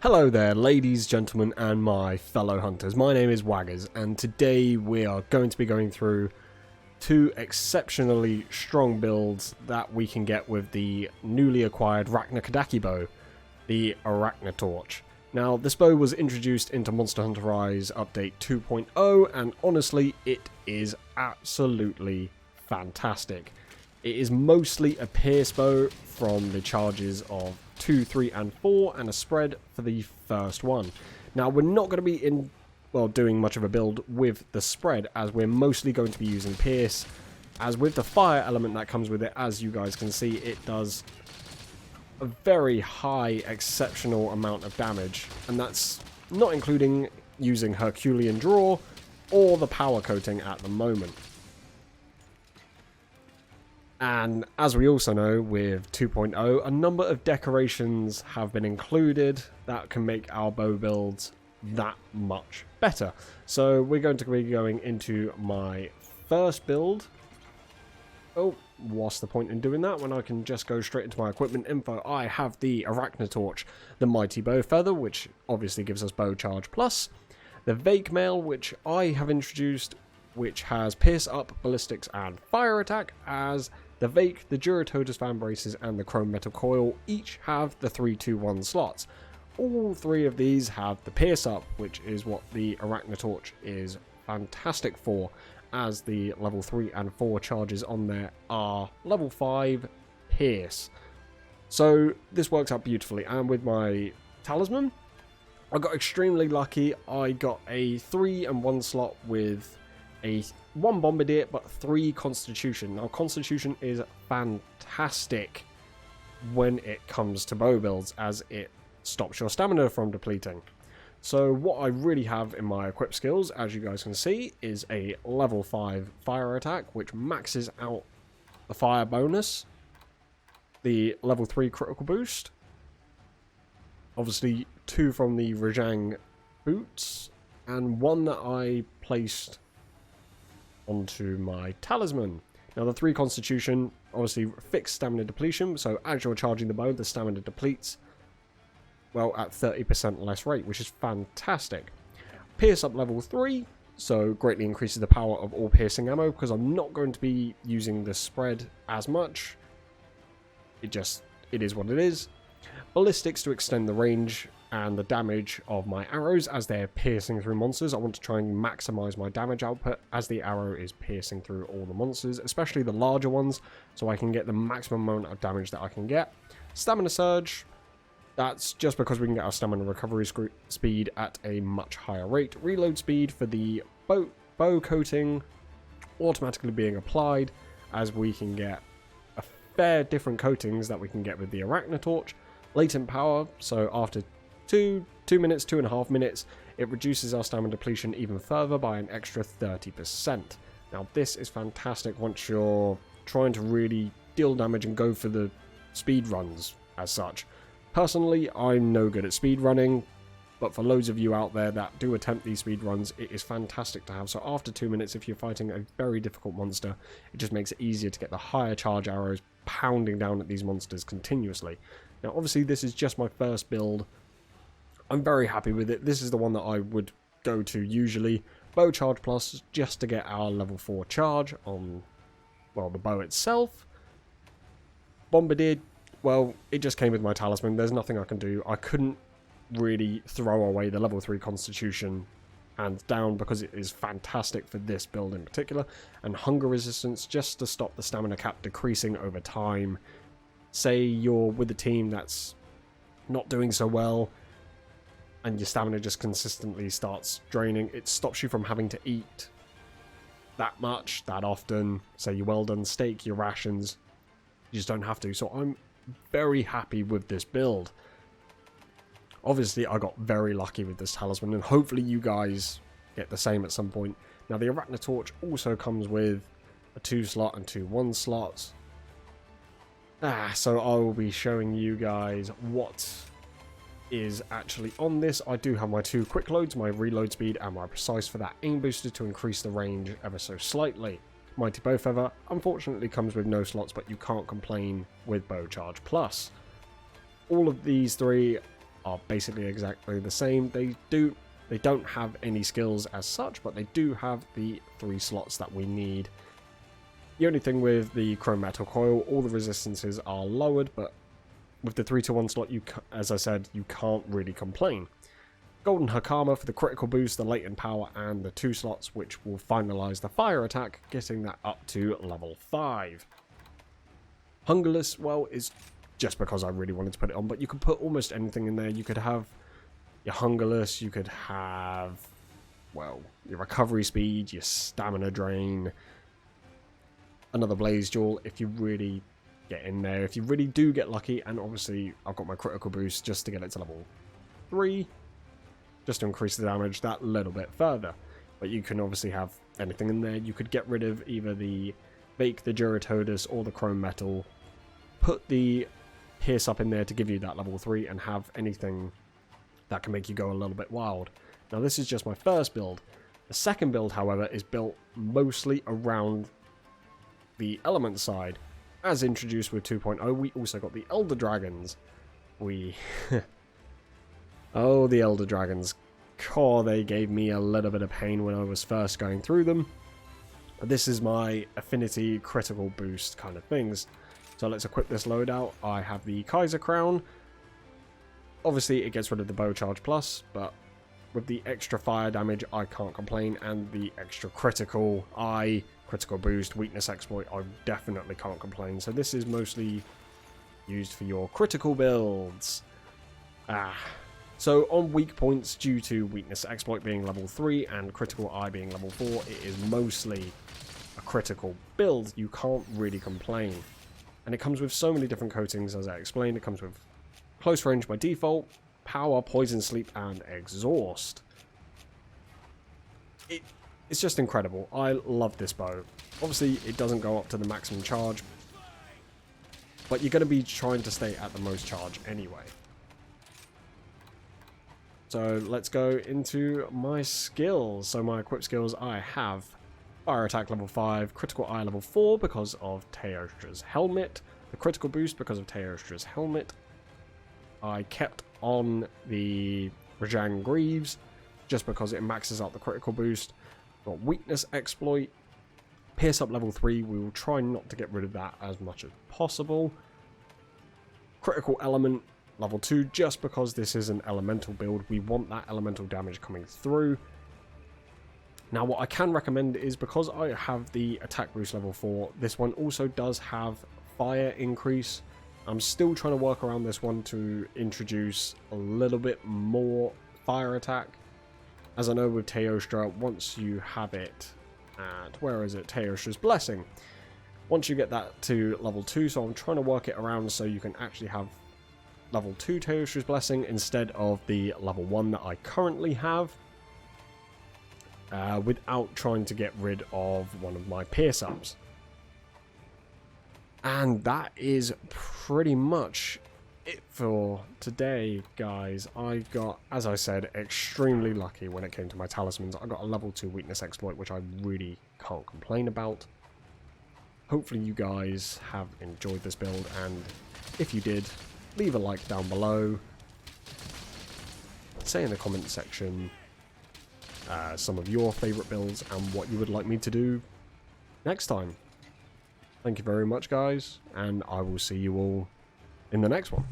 Hello there, ladies, gentlemen, and my fellow hunters. My name is Waggers, and today we are going to be going through two exceptionally strong builds that we can get with the newly acquired Rakna Kadaki bow, the Rakna Torch. Now, this bow was introduced into Monster Hunter Rise Update 2.0, and honestly, it is absolutely fantastic. It is mostly a pierce bow from the charges of 2, 3, and 4, and a spread for the first one. Now, we're not going to be doing much of a build with the spread, as we're mostly going to be using pierce. As with the fire element that comes with it, as you guys can see, it does a very high, exceptional amount of damage, and that's not including using Herculean Draw or the power coating at the moment. And as we also know, with 2.0, a number of decorations have been included that can make our bow builds that much better. So we're going to be going into my first build. Oh, what's the point in doing that when I can just go straight into my equipment info? I have the Rakna Torch, the Mighty Bow Feather, which obviously gives us Bow Charge Plus, the Vake Mail, which I have introduced, which has Pierce Up, Ballistics, and Fire Attack, as the Vake, the Duratotus Fan Braces, and the Chrome Metal Coil each have the 3-2-1 slots. All three of these have the Pierce Up, which is what the Rakna Torch is fantastic for, as the level 3 and 4 charges on there are level 5 Pierce. So this works out beautifully, and with my Talisman, I got extremely lucky. I got a 3 and 1 slot with a 1 Bombardier, but 3 Constitution. Now, Constitution is fantastic when it comes to bow builds, as it stops your stamina from depleting. So what I really have in my equip skills, as you guys can see, is a level 5 fire attack, which maxes out the fire bonus, the level 3 critical boost, obviously 2 from the Rajang boots, and 1 that I placed onto my Talisman. Now, the 3 Constitution, obviously fixed stamina depletion, so as you're charging the bow, the stamina depletes, well, at 30% less rate, which is fantastic. Pierce Up level 3, so greatly increases the power of all piercing ammo, because I'm not going to be using the spread as much. It is what it is. Ballistics to extend the range and the damage of my arrows as they're piercing through monsters. I want to try and maximize my damage output as the arrow is piercing through all the monsters, especially the larger ones, so I can get the maximum amount of damage that I can get. Stamina Surge, that's just because we can get our stamina recovery speed at a much higher rate. Reload speed for the bow coating automatically being applied, as we can get a fair different coatings that we can get with the Rakna Torch. Latent power, so after 2 minutes, 2.5 minutes, it reduces our stamina depletion even further by an extra 30%. Now, this is fantastic once you're trying to really deal damage and go for the speed runs as such. Personally, I'm no good at speed running, but for loads of you out there that do attempt these speed runs, it is fantastic to have. So after 2 minutes, if you're fighting a very difficult monster, it just makes it easier to get the higher charge arrows pounding down at these monsters continuously. Now, obviously, this is just my first build. I'm very happy with it. This is the one that I would go to usually. Bow Charge Plus, just to get our level 4 charge on, well, the bow itself. Bombardier, well, it just came with my Talisman. There's nothing I can do. I couldn't really throw away the level 3 Constitution hands down, because it is fantastic for this build in particular. And Hunger Resistance, just to stop the stamina cap decreasing over time. Say you're with a team that's not doing so well, and your stamina just consistently starts draining. It stops you from having to eat that much, that often. Say your well-done steak, your rations, you just don't have to. So I'm very happy with this build. Obviously, I got very lucky with this Talisman, and hopefully you guys get the same at some point. Now, the Rakna Torch also comes with a 2 slot and 2 1 slots. So I will be showing you guys what is actually on this. I do have my 2 quick loads, my reload speed and my precise for that aim booster to increase the range ever so slightly. Mighty Bow Feather unfortunately comes with no slots, but you can't complain with Bow Charge Plus. All of these 3 are basically exactly the same. They don't have any skills as such, but they do have the 3 slots that we need. The only thing with the chrome metal coil, all the resistances are lowered, but with the 3-to-1 slot, as I said, you can't really complain. Golden Hakama for the critical boost, the latent power, and the 2 slots, which will finalize the fire attack, getting that up to level 5. Hungerless, well, is just because I really wanted to put it on, but you could put almost anything in there. You could have your Hungerless, you could have, well, your recovery speed, your stamina drain, another Blaze Jewel if you really get in there, if you really do get lucky, and obviously I've got my critical boost just to get it to level 3, just to increase the damage that little bit further. But you can obviously have anything in there. You could get rid of either the Bake, the Duratodus, or the Chrome Metal, put the Pierce up in there to give you that level 3, and have anything that can make you go a little bit wild. Now this is just my first build. The second build, however, is built mostly around the element side. As introduced with 2.0, we also got the Elder Dragons. Oh, the Elder Dragons. God, they gave me a little bit of pain when I was first going through them. But this is my affinity critical boost kind of things. So let's equip this loadout. I have the Kaiser Crown. Obviously, it gets rid of the Bow Charge Plus, but with the extra fire damage, I can't complain. And the extra critical boost, weakness exploit, I definitely can't complain. So this is mostly used for your critical builds. So on weak points, due to weakness exploit being level 3 and critical eye being level 4, it is mostly a critical build. You can't really complain. And it comes with so many different coatings, as I explained. It comes with close range by default, power, poison, sleep, and exhaust. It's just incredible. I love this bow. Obviously, it doesn't go up to the maximum charge, but you're going to be trying to stay at the most charge anyway. So let's go into my skills. So my equip skills, I have fire attack level 5, critical eye level 4 because of Teostra's helmet, the critical boost because of Teostra's helmet. I kept on the Rajang Greaves just because it maxes out the critical boost. Got weakness exploit, pierce up level 3. We will try not to get rid of that as much as possible. Critical element level 2, just because this is an elemental build, we want that elemental damage coming through. Now what I can recommend is, because I have the attack boost level 4, this one also does have fire increase. I'm still trying to work around this one to introduce a little bit more fire attack. As I know with Teostra, once you have it at, where is it, Teostra's Blessing, once you get that to level 2, so I'm trying to work it around so you can actually have level 2 Teostra's Blessing instead of the level 1 that I currently have, without trying to get rid of one of my pierce ups. And that is pretty much it for today, guys. I got, as I said, extremely lucky when it came to my talismans. I got a level 2 weakness exploit, which I really can't complain about. Hopefully you guys have enjoyed this build, and if you did, leave a like down below. Say in the comment section some of your favourite builds and what you would like me to do next time. Thank you very much, guys, and I will see you all in the next one.